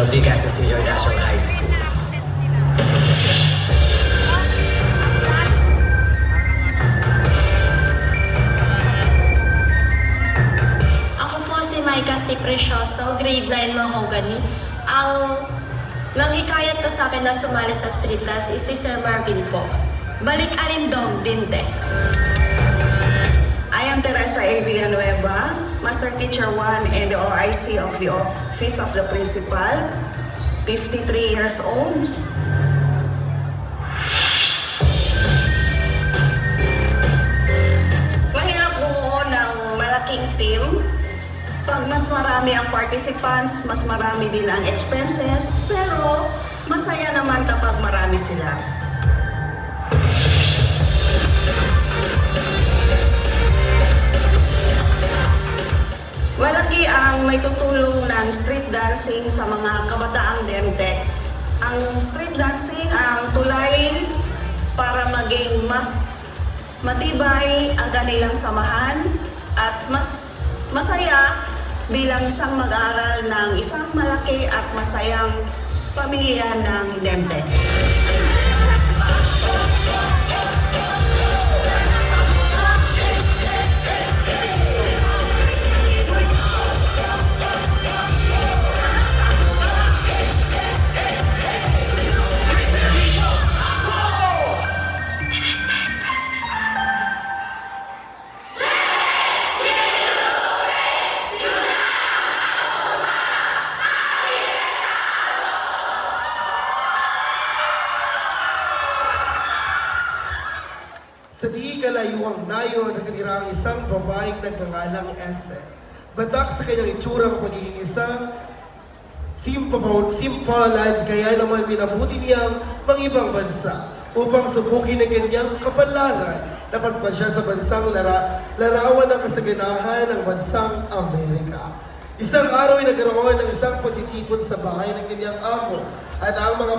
PLD Quezon Senior National High School. Ako po si Maika C. Precioso, grade 9 Mahogany. Ang nanghikayat po sa akin na sumali sa street dance is si Sir Marvin po. Balik Alindog, Dintex. I am Teresa A. Villanueva, Master Teacher 1 and the OIC of the Office of the Principal, 53 years old. Mahirap bumuo ng malaking team. Pag mas marami ang participants, mas marami din ang expenses, pero masaya naman kapag marami sila. Malaki ang may tutulong ng street dancing sa mga kabataang DMTEX. Ang street dancing ang tulay para maging mas matibay ang kanilang samahan at mas masaya bilang isang mag-aaral ng isang malaki at masayang pamilya ng DMTEX. Sa di kalayuang nayon, nakatira ang isang babaeng nagngangalang Esther. Batak sa kanyang itsurang pagiging isang simpalad, kaya naman minabuti niyang ibang bansa upang subukin ang kanyang kapalaran. Napagpad siya sa bansang larawan ng kasaganahan ng bansang Amerika. Isang araw ay nagkaroon ng isang pagtitipon sa bahay ng kanyang amo at ang mga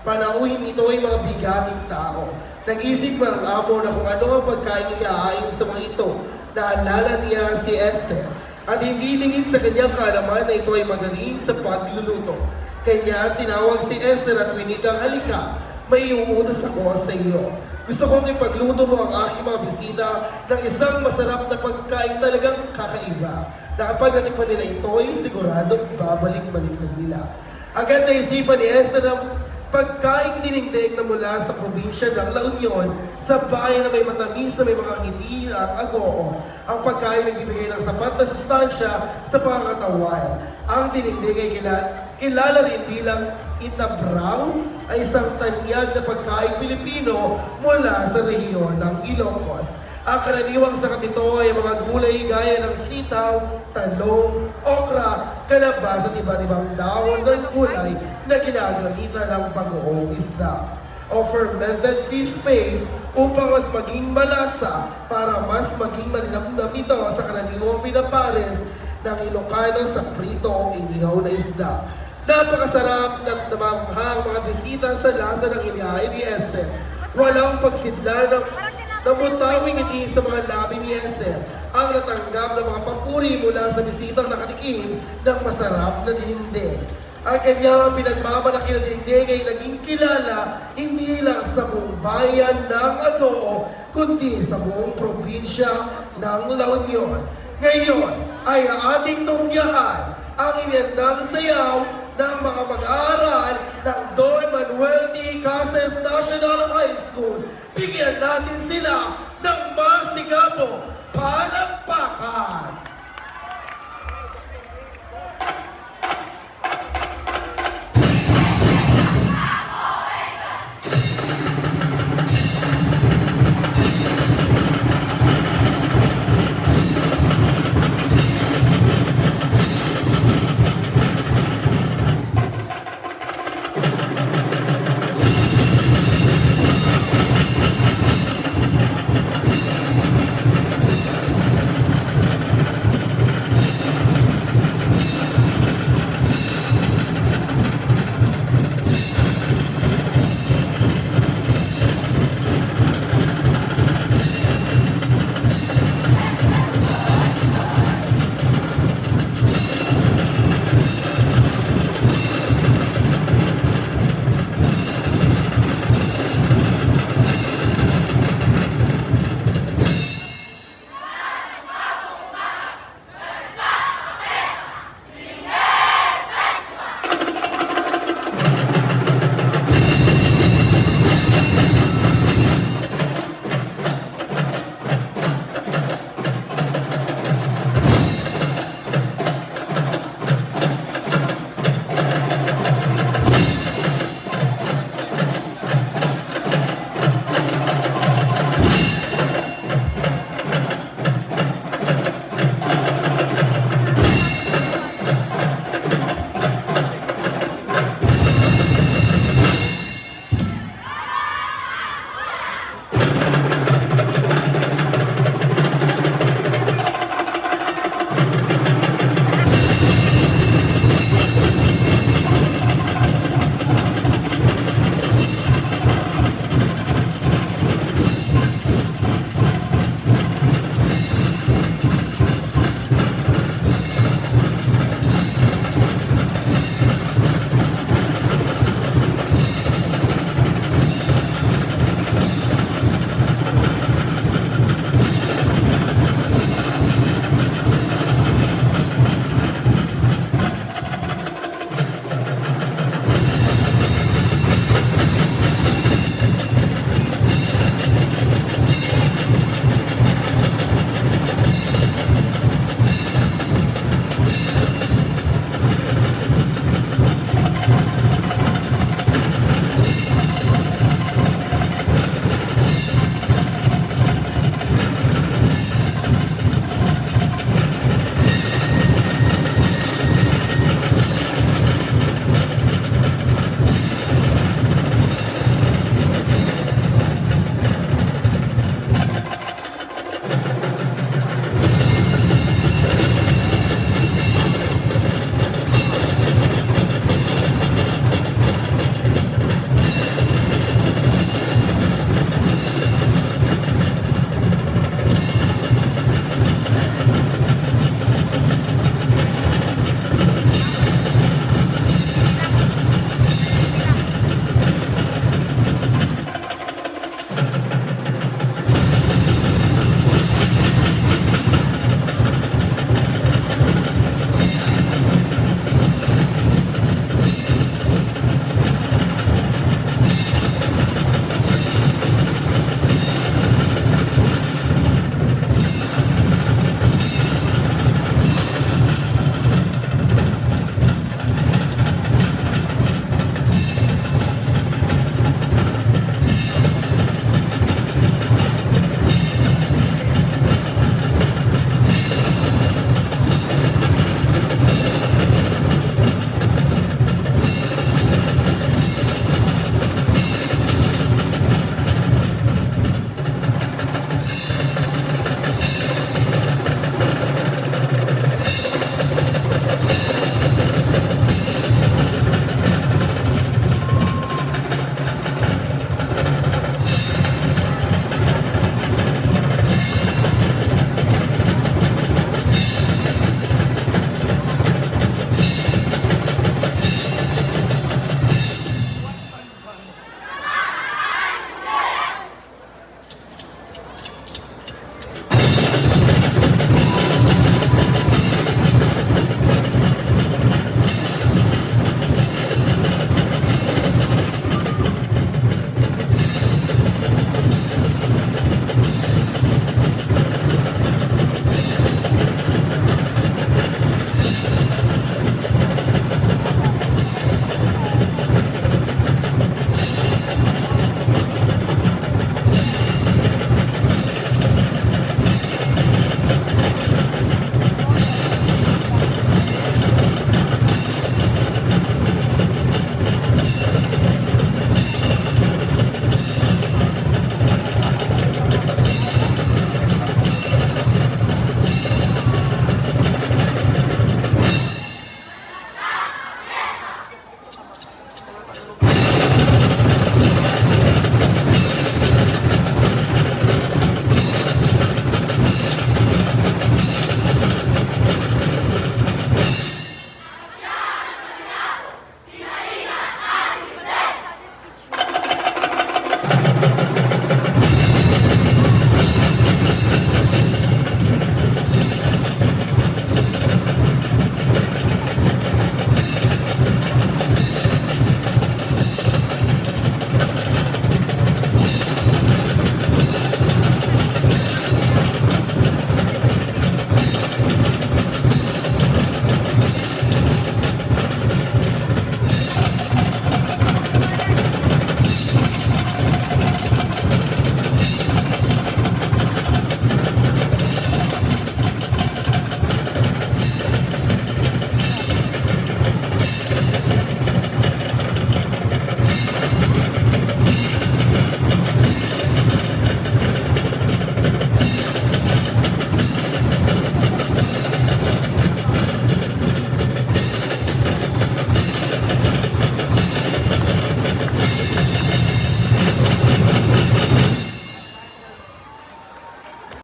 panauhin nito ay mga bigating tao. Nag-isip pa ng amo na kung ano ang pagkain iahain sa mga ito. Naalala niya si Esther at hindi lingid sa kanyang kaalaman na ito ay magaling sa pagluluto. Kanya tinawag si Esther at winikang, halika, may iuutos ako sa iyo. Gusto kong ipagluto mo ang aking mga bisita ng isang masarap na pagkain talagang kakaiba. Na kapag natikman nila ito ay siguradong babalik-balikan nila. Agad naisipan ni Esther ang pagkaing dinigdig na mula sa probinsya ng La Union sa bayan na may matamis na may mga ngiti at agoo. Ang pagkain nagbibigay ng sapat na sustansya sa pangangatawan. Ang dinigdig ay kilala rin bilang Itabraw, ay isang tanyag na pagkain Pilipino mula sa rehiyon ng Ilocos. Ang karaniwang sakap nito ay mga gulay gaya ng sitaw, talong, okra, kalabas at iba't ibang dahon ng gulay na ginagamitan ng bagoong isda o fermented fish paste upang mas maging malasa para mas maging malinamnam ito sa karaniwang pinapares ng Ilocano sa prito o inihaw na isda. Napakasarap ng namamanghang mga bisita sa lasa ng inihain ni Esther. Walang pagsidla ng namutawing ngiti sa mga labi ni Esther ang natanggap ng mga papuri mula sa bisitang nakatikim ng masarap na dininding. Ang kanyang pinagmamalaki na dininding ay naging kilala hindi lang sa buong bayan ng Agoo, kundi sa buong probinsya ng La Union. Ngayon ay ating tungyahan ang inandang sayaw ng mga mag-aaral ng Don Manuel T. Cases National High School. Bigyan natin sila ng masigabong palakpakan!